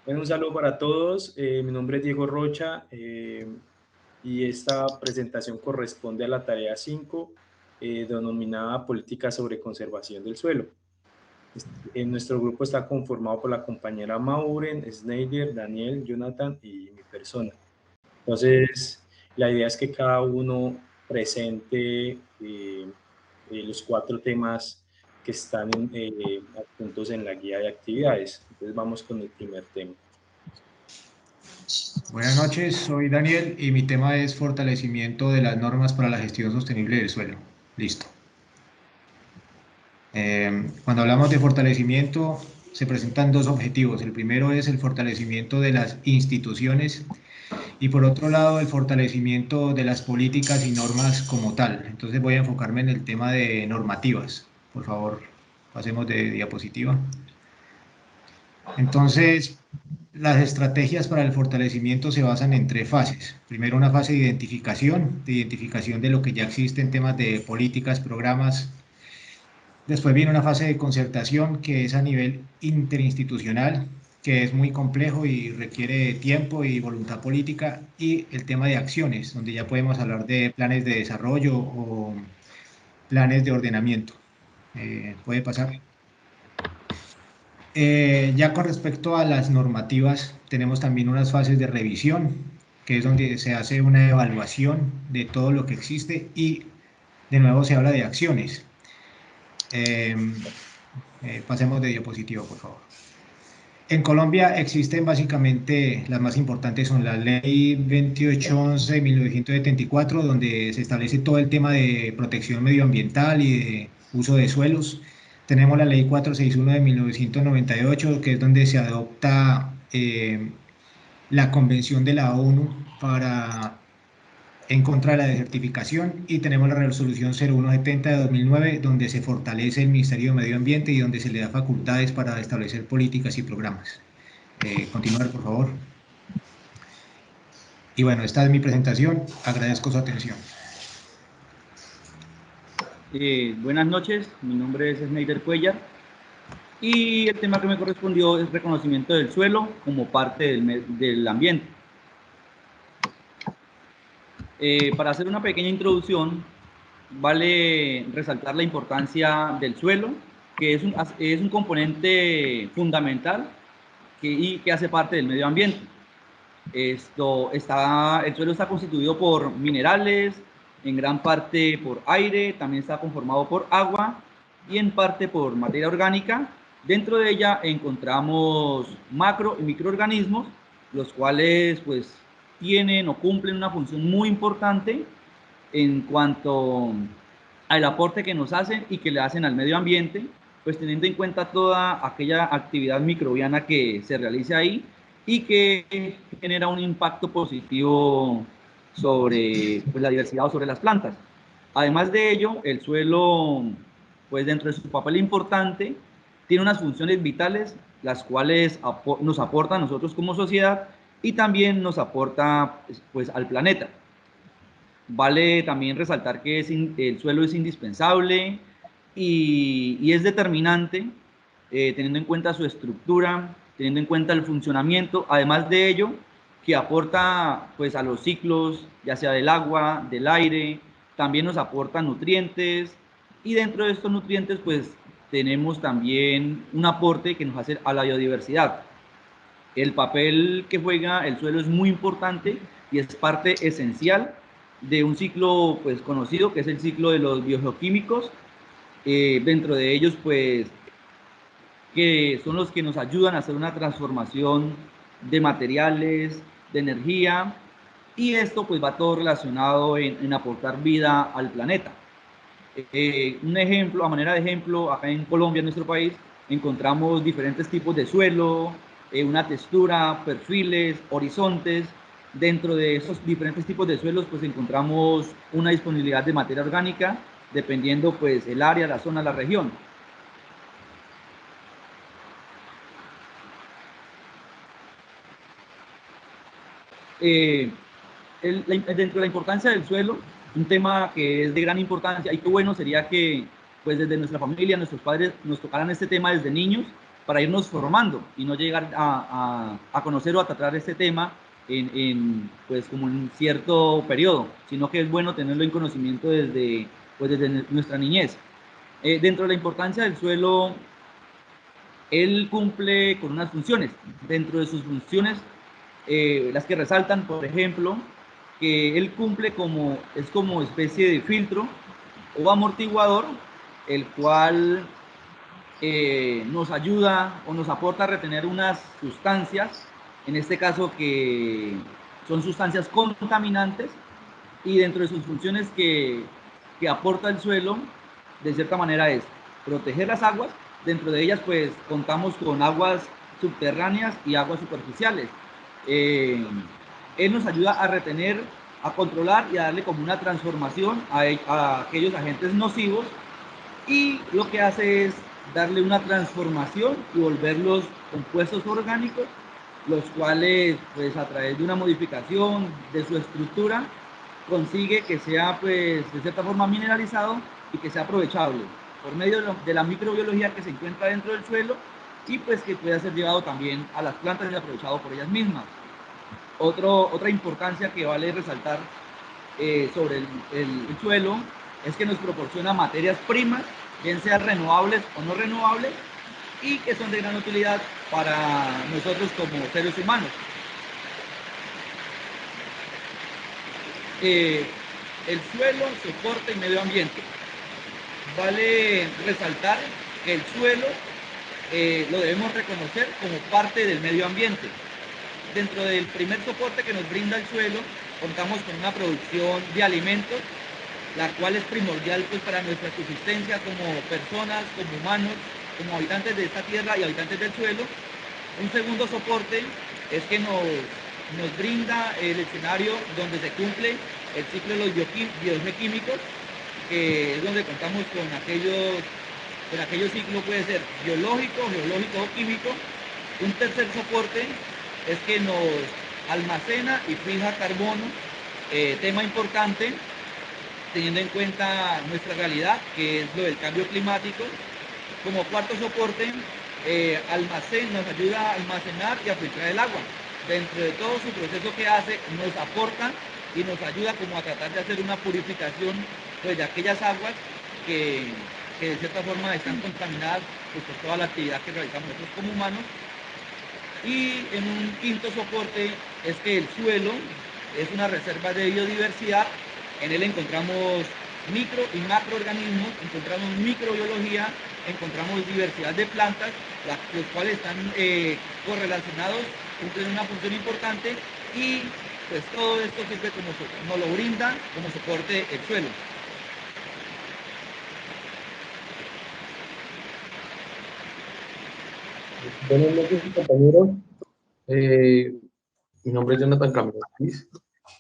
Bueno, un saludo para todos. Mi nombre es Diego Rocha y esta presentación corresponde a la tarea 5, denominada Política sobre Conservación del Suelo. En nuestro grupo está conformado por la compañera Mauren, Snyder, Daniel, Jonathan y mi persona. Entonces, la idea es que cada uno presente los 4 temas que están adjuntos en la guía de actividades. Entonces, vamos con el primer tema. Buenas noches, soy Daniel y mi tema es fortalecimiento de las normas para la gestión sostenible del suelo. Listo. Cuando hablamos de fortalecimiento, se presentan dos objetivos. El primero es el fortalecimiento de las instituciones y por otro lado el fortalecimiento de las políticas y normas como tal. Entonces voy a enfocarme en el tema de normativas. Por favor, pasemos de diapositiva. Entonces, las estrategias para el fortalecimiento se basan en 3 fases. Primero, una fase de identificación de lo que ya existe en temas de políticas, programas. Después viene una fase de concertación que es a nivel interinstitucional, que es muy complejo y requiere tiempo y voluntad política. Y el tema de acciones, donde ya podemos hablar de planes de desarrollo o planes de ordenamiento. ¿Puede pasar? Ya con respecto a las normativas, tenemos también unas fases de revisión, que es donde se hace una evaluación de todo lo que existe y de nuevo se habla de acciones. Pasemos de diapositiva, por favor. En Colombia existen básicamente, las más importantes son la Ley 2811 de 1974, donde se establece todo el tema de protección medioambiental y de uso de suelos. Tenemos la Ley 461 de 1998, que es donde se adopta la Convención de la ONU en contra de la desertificación, y tenemos la resolución 0170 de 2009, donde se fortalece el Ministerio de Medio Ambiente y donde se le da facultades para establecer políticas y programas. Continuar, por favor. Y bueno, esta es mi presentación. Agradezco su atención. Buenas noches, mi nombre es Snyder Cuellar y el tema que me correspondió es reconocimiento del suelo como parte del ambiente. Para hacer una pequeña introducción, vale resaltar la importancia del suelo, que es un componente fundamental y que hace parte del medio ambiente. El suelo está constituido por minerales, en gran parte por aire, también está conformado por agua y en parte por materia orgánica. Dentro de ella encontramos macro y microorganismos, los cuales pues tienen o cumplen una función muy importante en cuanto al aporte que nos hacen y que le hacen al medio ambiente, pues teniendo en cuenta toda aquella actividad microbiana que se realiza ahí y que genera un impacto positivo sobre pues, la diversidad o sobre las plantas. Además de ello, el suelo, pues dentro de su papel importante, tiene unas funciones vitales, las cuales nos aportan a nosotros como sociedad y también nos aporta pues, al planeta. Vale también resaltar que el suelo es indispensable y es determinante, teniendo en cuenta su estructura, teniendo en cuenta el funcionamiento, además de ello, que aporta pues, a los ciclos, ya sea del agua, del aire, también nos aporta nutrientes, y dentro de estos nutrientes pues tenemos también un aporte que nos hace a la biodiversidad. El papel que juega el suelo es muy importante y es parte esencial de un ciclo pues, conocido, que es el ciclo de los biogeoquímicos. Dentro de ellos, pues, que son los que nos ayudan a hacer una transformación de materiales, de energía, y esto pues va todo relacionado en aportar vida al planeta. Un ejemplo, a manera de ejemplo, acá en Colombia, en nuestro país, encontramos diferentes tipos de suelo, una textura, perfiles, horizontes. Dentro de esos diferentes tipos de suelos, pues encontramos una disponibilidad de materia orgánica, dependiendo pues el área, la zona, la región. Dentro de la importancia del suelo, un tema que es de gran importancia y qué bueno sería que pues desde nuestra familia, nuestros padres nos tocaran este tema desde niños, para irnos formando y no llegar a conocer o a tratar este tema pues como en cierto periodo, sino que es bueno tenerlo en conocimiento desde nuestra niñez. Dentro de la importancia del suelo, él cumple con unas funciones. Dentro de sus funciones, las que resaltan, por ejemplo, que él cumple es como especie de filtro o amortiguador, el cual nos ayuda o nos aporta a retener unas sustancias, en este caso que son sustancias contaminantes, y dentro de sus funciones que aporta el suelo, de cierta manera es proteger las aguas. Dentro de ellas pues contamos con aguas subterráneas y aguas superficiales. Él nos ayuda a retener, a controlar y a darle como una transformación a aquellos agentes nocivos, y lo que hace es darle una transformación y volverlos compuestos orgánicos, los cuales pues a través de una modificación de su estructura consigue que sea pues de cierta forma mineralizado y que sea aprovechable por medio de la microbiología que se encuentra dentro del suelo, y pues que pueda ser llevado también a las plantas y aprovechado por ellas mismas. Otra importancia que vale resaltar sobre el suelo es que nos proporciona materias primas, bien sean renovables o no renovables, y que son de gran utilidad para nosotros como seres humanos. El suelo, soporte y medio ambiente. Vale resaltar que el suelo lo debemos reconocer como parte del medio ambiente. Dentro del primer soporte que nos brinda el suelo, contamos con una producción de alimentos, la cual es primordial pues, para nuestra subsistencia como personas, como humanos, como habitantes de esta tierra y habitantes del suelo. Un segundo soporte es que nos brinda el escenario donde se cumple el ciclo de los biogeoquímicos, que es donde contamos con aquellos ciclos, puede ser biológico, geológico o químico. Un tercer soporte es que nos almacena y fija carbono, tema importante teniendo en cuenta nuestra realidad, que es lo del cambio climático. Como cuarto soporte, nos ayuda a almacenar y a filtrar el agua. Dentro de todo su proceso que hace, nos aporta y nos ayuda como a tratar de hacer una purificación pues, de aquellas aguas que de cierta forma están contaminadas pues, por toda la actividad que realizamos nosotros como humanos. Y en un quinto soporte es que el suelo es una reserva de biodiversidad. En él encontramos micro y macroorganismos, encontramos microbiología, encontramos diversidad de plantas, los cuales están correlacionados, cumplen una función importante, y pues todo esto sirve nos lo brinda como soporte el suelo. Buenas noches, compañeros. Mi nombre es Jonathan Camilo.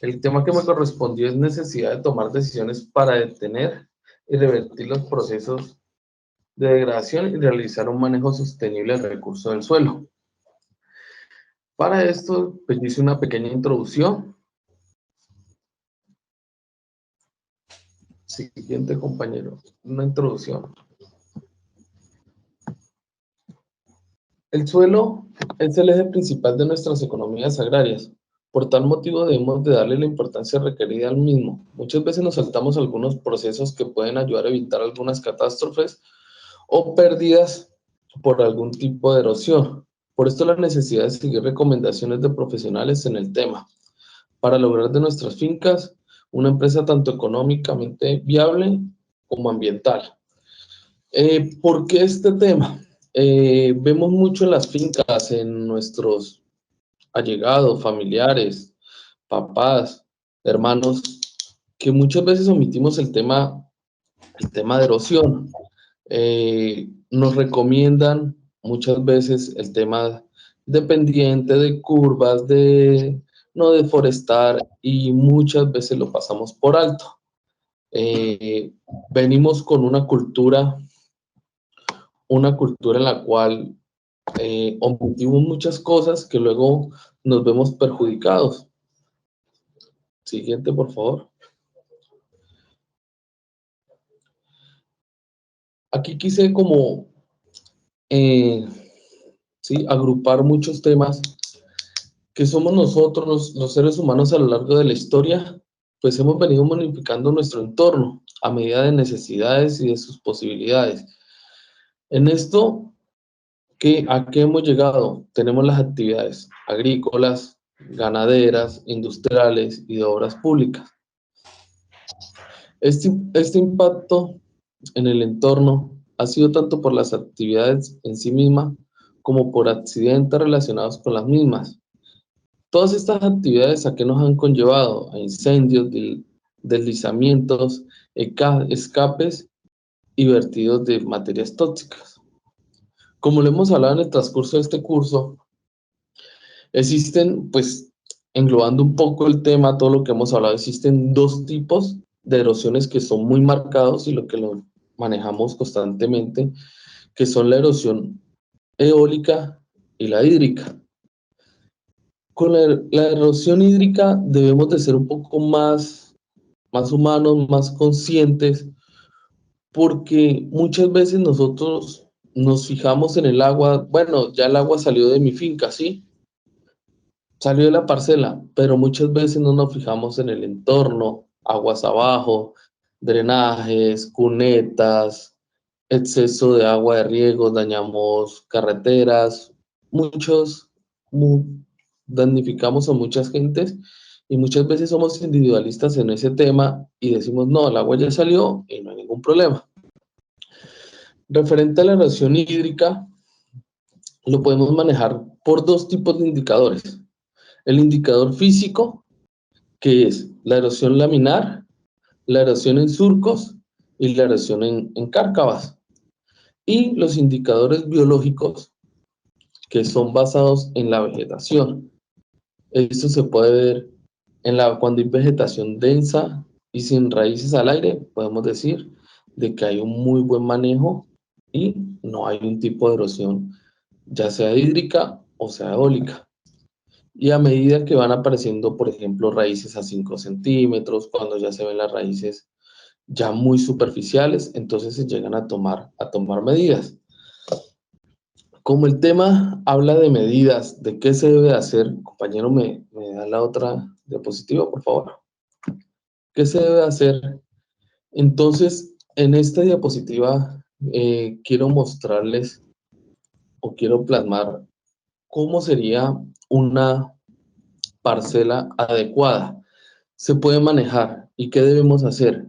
El tema que me correspondió es necesidad de tomar decisiones para detener y revertir los procesos de degradación y realizar un manejo sostenible del recurso del suelo. Para esto, pues hice una pequeña introducción. Siguiente, compañero, una introducción. El suelo es el eje principal de nuestras economías agrarias. Por tal motivo debemos de darle la importancia requerida al mismo. Muchas veces nos saltamos algunos procesos que pueden ayudar a evitar algunas catástrofes o pérdidas por algún tipo de erosión. Por esto la necesidad de seguir recomendaciones de profesionales en el tema, para lograr de nuestras fincas una empresa tanto económicamente viable como ambiental. ¿Por qué este tema? Vemos mucho en las fincas, en nuestros allegados, familiares, papás, hermanos, que muchas veces omitimos el tema de erosión. Nos recomiendan muchas veces el tema de pendiente, de curvas, de no deforestar, y muchas veces lo pasamos por alto. Venimos con una cultura en la cual omitimos muchas cosas que luego nos vemos perjudicados. Siguiente, por favor. Aquí quise como ¿sí? Agrupar muchos temas que somos nosotros, los seres humanos a lo largo de la historia, pues hemos venido modificando nuestro entorno a medida de necesidades y de sus posibilidades. En esto, ¿a qué hemos llegado? Tenemos las actividades agrícolas, ganaderas, industriales y de obras públicas. Este impacto en el entorno ha sido tanto por las actividades en sí mismas como por accidentes relacionados con las mismas. Todas estas actividades, ¿a qué nos han conllevado? A incendios, deslizamientos, escapes y vertidos de materias tóxicas. Como lo hemos hablado en el transcurso de este curso, existen, pues, englobando un poco el tema, todo lo que hemos hablado, existen dos tipos de erosiones que son muy marcados y lo que lo manejamos constantemente, que son la erosión eólica y la hídrica. Con la erosión hídrica debemos de ser un poco más humanos, más conscientes, porque muchas veces nosotros nos fijamos en el agua, bueno, ya el agua salió de mi finca, ¿sí? Salió de la parcela, pero muchas veces no nos fijamos en el entorno, aguas abajo, drenajes, cunetas, exceso de agua de riego, dañamos carreteras, damnificamos a muchas gentes y muchas veces somos individualistas en ese tema y decimos, no, el agua ya salió y no hay ningún problema. Referente a la erosión hídrica, lo podemos manejar por dos tipos de indicadores. El indicador físico, que es la erosión laminar, la erosión en surcos y la erosión en cárcavas. Y los indicadores biológicos, que son basados en la vegetación. Esto se puede ver cuando hay vegetación densa y sin raíces al aire, podemos decir de que hay un muy buen manejo y no hay un tipo de erosión, ya sea hídrica o sea eólica. Y a medida que van apareciendo, por ejemplo, raíces a 5 centímetros, cuando ya se ven las raíces ya muy superficiales, entonces se llegan a tomar medidas. Como el tema habla de medidas, de qué se debe hacer, compañero, ¿me da la otra diapositiva, por favor? ¿Qué se debe hacer? Entonces, en esta diapositiva quiero mostrarles o quiero plasmar cómo sería una parcela adecuada. Se puede manejar. ¿Y qué debemos hacer?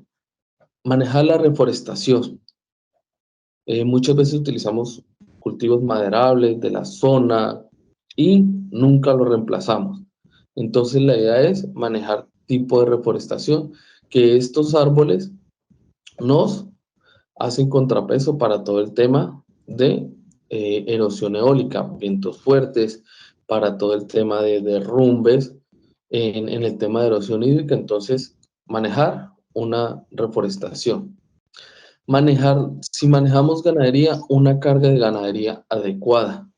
Manejar la reforestación. Muchas veces utilizamos cultivos maderables de la zona y nunca los reemplazamos. Entonces la idea es manejar tipo de reforestación, que estos árboles nos hacen contrapeso para todo el tema de erosión eólica, vientos fuertes, para todo el tema de derrumbes en el tema de erosión hídrica. Entonces, manejar una reforestación. Si manejamos ganadería, una carga de ganadería adecuada.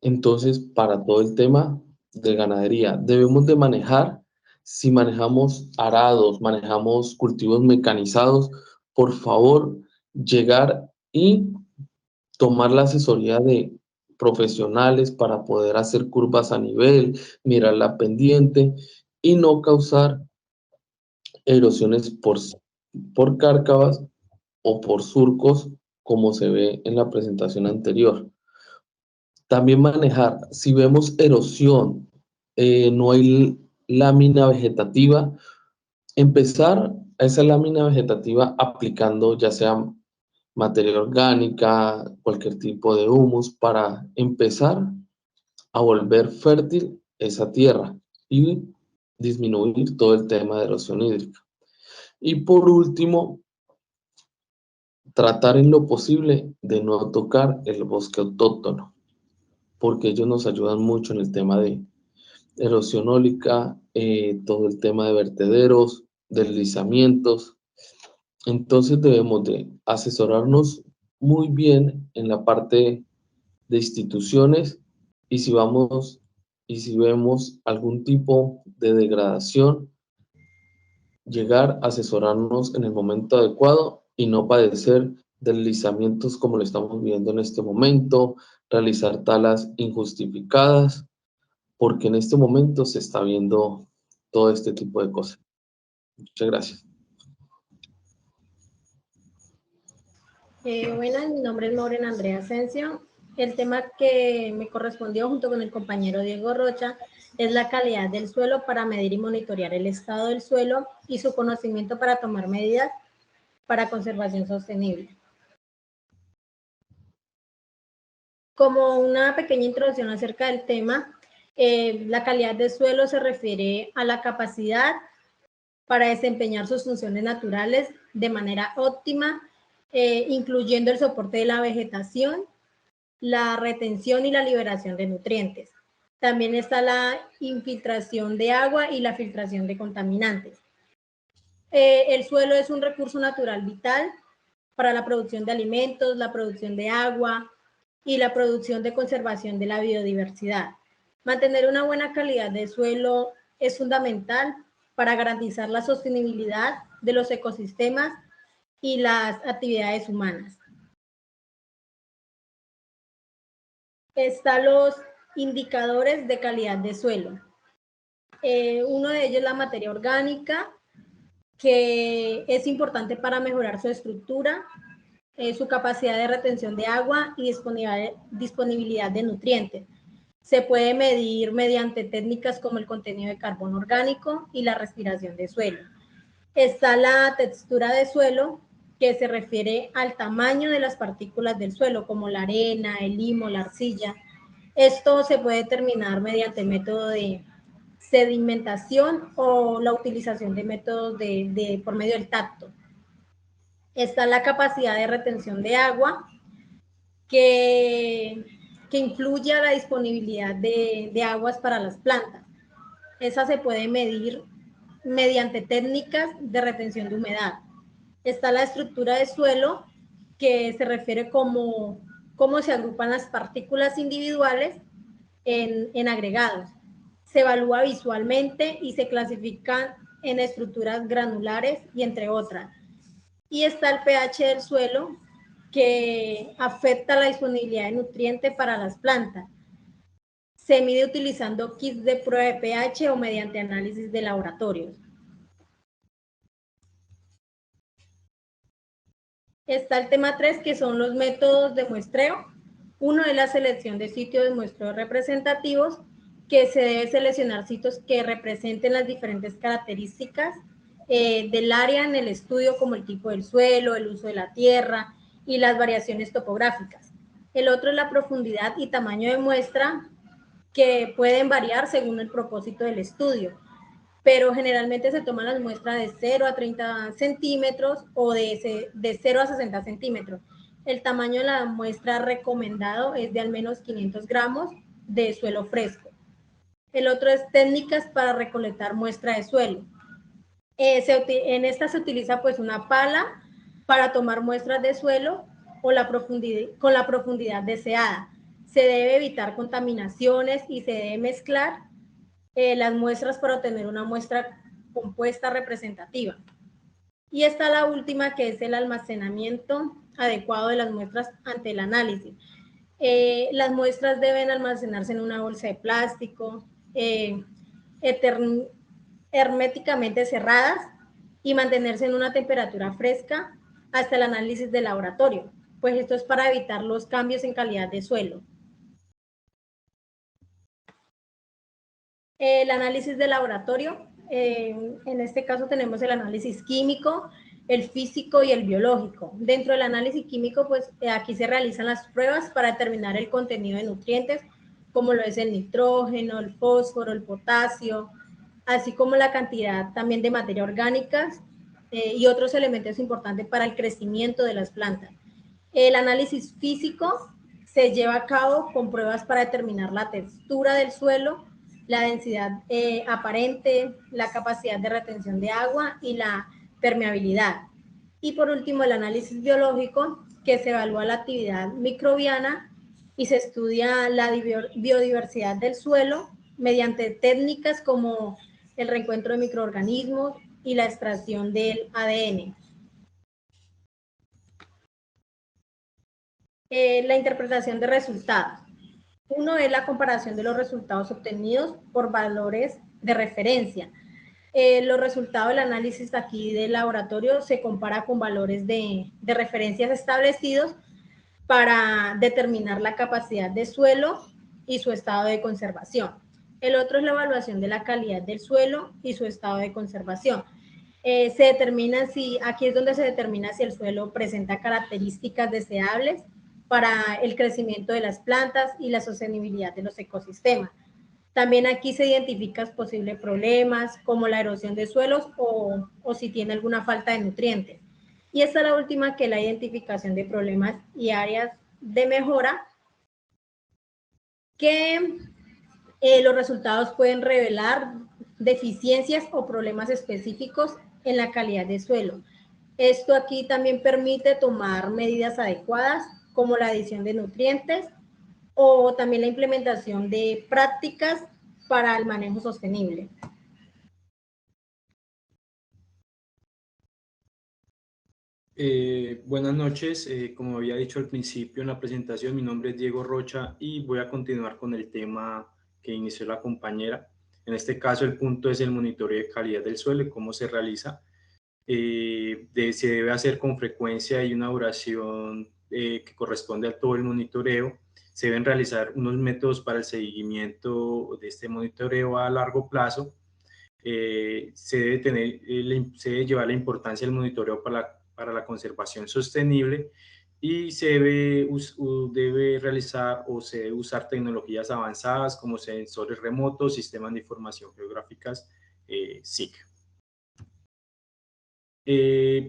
Entonces, para todo el tema de ganadería, debemos de manejar, si manejamos arados, manejamos cultivos mecanizados, por favor, llegar y tomar la asesoría de profesionales para poder hacer curvas a nivel, mirar la pendiente y no causar erosiones por cárcavas o por surcos, como se ve en la presentación anterior. También manejar, si vemos erosión, no hay lámina vegetativa, empezar a esa lámina vegetativa aplicando ya sea materia orgánica, cualquier tipo de humus, para empezar a volver fértil esa tierra y disminuir todo el tema de erosión hídrica. Y por último, tratar en lo posible de no tocar el bosque autóctono, porque ellos nos ayudan mucho en el tema de erosión eólica, todo el tema de vertederos, deslizamientos. Entonces debemos de asesorarnos muy bien en la parte de instituciones y si vemos algún tipo de degradación, llegar a asesorarnos en el momento adecuado y no padecer deslizamientos como lo estamos viendo en este momento, realizar talas injustificadas, porque en este momento se está viendo todo este tipo de cosas. Muchas gracias. Buenas, mi nombre es Maureen Andrea Asensio. El tema que me correspondió junto con el compañero Diego Rocha es la calidad del suelo para medir y monitorear el estado del suelo y su conocimiento para tomar medidas para conservación sostenible. Como una pequeña introducción acerca del tema, la calidad del suelo se refiere a la capacidad para desempeñar sus funciones naturales de manera óptima, incluyendo el soporte de la vegetación, la retención y la liberación de nutrientes. También está la infiltración de agua y la filtración de contaminantes. El suelo es un recurso natural vital para la producción de alimentos, la producción de agua y la producción de conservación de la biodiversidad. Mantener una buena calidad de suelo es fundamental para garantizar la sostenibilidad de los ecosistemas y las actividades humanas. Están los indicadores de calidad de suelo. Uno de ellos es la materia orgánica, que es importante para mejorar su estructura, su capacidad de retención de agua y disponibilidad de nutrientes. Se puede medir mediante técnicas como el contenido de carbono orgánico y la respiración de suelo. Está la textura de suelo, que se refiere al tamaño de las partículas del suelo, como la arena, el limo, la arcilla. Esto se puede determinar mediante el método de sedimentación o la utilización de métodos por medio del tacto. Está la capacidad de retención de agua, que incluye la disponibilidad de aguas para las plantas. Esa se puede medir mediante técnicas de retención de humedad. Está la estructura de suelo, que se refiere cómo se agrupan las partículas individuales en agregados. Se evalúa visualmente y se clasifican en estructuras granulares y entre otras. Y está el pH del suelo, que afecta la disponibilidad de nutrientes para las plantas. Se mide utilizando kits de prueba de pH o mediante análisis de laboratorios. Está el tema 3, que son los métodos de muestreo. Uno es la selección de sitios de muestreo representativos, que se debe seleccionar sitios que representen las diferentes características del área en el estudio, como el tipo del suelo, el uso de la tierra y las variaciones topográficas. El otro es la profundidad y tamaño de muestra, que pueden variar según el propósito del estudio, pero generalmente se toman las muestras de 0 a 30 centímetros o de 0 a 60 centímetros. El tamaño de la muestra recomendado es de al menos 500 gramos de suelo fresco. El otro es técnicas para recolectar muestra de suelo. En esta se utiliza pues una pala para tomar muestras de suelo o con la profundidad deseada. Se debe evitar contaminaciones y se debe mezclar las muestras para obtener una muestra compuesta representativa. Y está la última, que es el almacenamiento adecuado de las muestras ante el análisis. Las muestras deben almacenarse en una bolsa de plástico, herméticamente cerradas, y mantenerse en una temperatura fresca hasta el análisis de laboratorio, pues esto es para evitar los cambios en calidad de suelo. El análisis de laboratorio, en este caso tenemos el análisis químico, el físico y el biológico. Dentro del análisis químico, pues aquí se realizan las pruebas para determinar el contenido de nutrientes, como lo es el nitrógeno, el fósforo, el potasio, así como la cantidad también de materia orgánica y otros elementos importantes para el crecimiento de las plantas. El análisis físico se lleva a cabo con pruebas para determinar la textura del suelo, la densidad aparente, la capacidad de retención de agua y la permeabilidad. Y por último, el análisis biológico, que se evalúa la actividad microbiana y se estudia la biodiversidad del suelo mediante técnicas como el reencuentro de microorganismos y la extracción del ADN. La interpretación de resultados. Uno es la comparación de los resultados obtenidos por valores de referencia. Los resultados del análisis aquí del laboratorio se compara con valores de referencias establecidos para determinar la capacidad de suelo y su estado de conservación. El otro es la evaluación de la calidad del suelo y su estado de conservación. Se determina aquí es donde se determina si el suelo presenta características deseables para el crecimiento de las plantas y la sostenibilidad de los ecosistemas. También aquí se identifican posibles problemas como la erosión de suelos o si tiene alguna falta de nutrientes. Y esta es la última, que es la identificación de problemas y áreas de mejora, que los resultados pueden revelar deficiencias o problemas específicos en la calidad de suelo. Esto aquí también permite tomar medidas adecuadas como la adición de nutrientes o también la implementación de prácticas para el manejo sostenible. Buenas noches, como había dicho al principio en la presentación, mi nombre es Diego Rocha y voy a continuar con el tema que inició la compañera. En este caso el punto es el monitoreo de calidad del suelo y cómo se realiza. Se debe hacer con frecuencia y una duración que corresponde a todo el monitoreo. Se deben realizar unos métodos para el seguimiento de este monitoreo a largo plazo. Se debe llevar la importancia del monitoreo para la conservación sostenible y se debe realizar o se debe usar tecnologías avanzadas como sensores remotos, sistemas de información geográficas, SIG.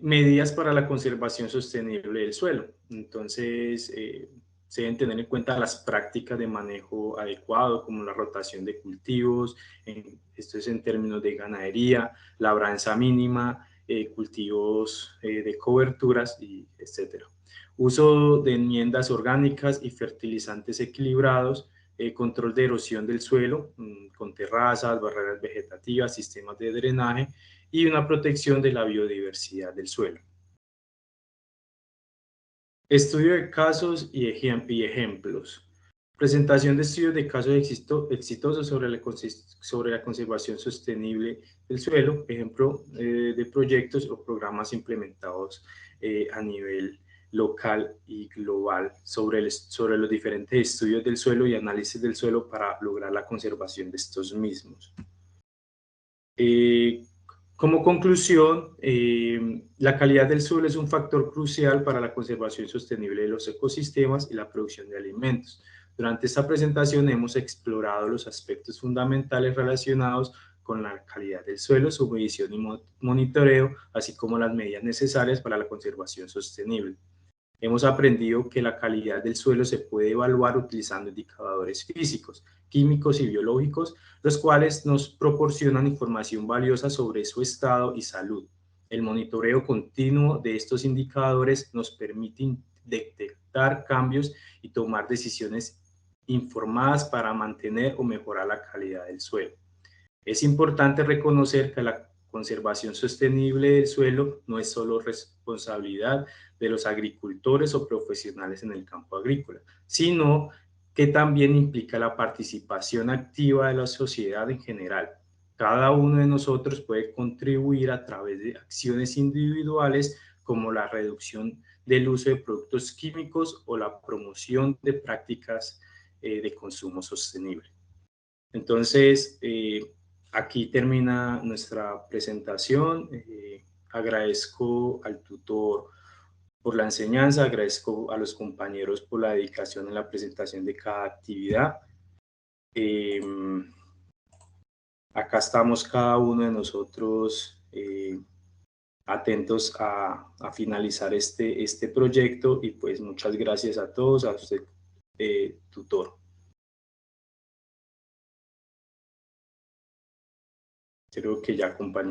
Medidas para la conservación sostenible del suelo. Entonces, se deben tener en cuenta las prácticas de manejo adecuado, como la rotación de cultivos, esto es en términos de ganadería, labranza mínima, cultivos de coberturas, etc. Uso de enmiendas orgánicas y fertilizantes equilibrados, control de erosión del suelo, con terrazas, barreras vegetativas, sistemas de drenaje, y una protección de la biodiversidad del suelo. Estudio de casos y ejemplos. Presentación de estudios de casos exitosos sobre la conservación sostenible del suelo, ejemplo de proyectos o programas implementados a nivel local y global sobre los diferentes estudios del suelo y análisis del suelo para lograr la conservación de estos mismos. Como conclusión, la calidad del suelo es un factor crucial para la conservación sostenible de los ecosistemas y la producción de alimentos. Durante esta presentación hemos explorado los aspectos fundamentales relacionados con la calidad del suelo, su medición y monitoreo, así como las medidas necesarias para la conservación sostenible. Hemos aprendido que la calidad del suelo se puede evaluar utilizando indicadores físicos, químicos y biológicos, los cuales nos proporcionan información valiosa sobre su estado y salud. El monitoreo continuo de estos indicadores nos permite detectar cambios y tomar decisiones informadas para mantener o mejorar la calidad del suelo. Es importante reconocer que la conservación sostenible del suelo no es solo responsabilidad de los agricultores o profesionales en el campo agrícola, sino que también implica la participación activa de la sociedad en general. Cada uno de nosotros puede contribuir a través de acciones individuales como la reducción del uso de productos químicos o la promoción de prácticas de consumo sostenible. Entonces, aquí termina nuestra presentación. Agradezco al tutor por la enseñanza, agradezco a los compañeros por la dedicación en la presentación de cada actividad. Acá estamos cada uno de nosotros atentos a finalizar este proyecto y pues muchas gracias a todos, a usted, tutor. Creo que ya, compañeros.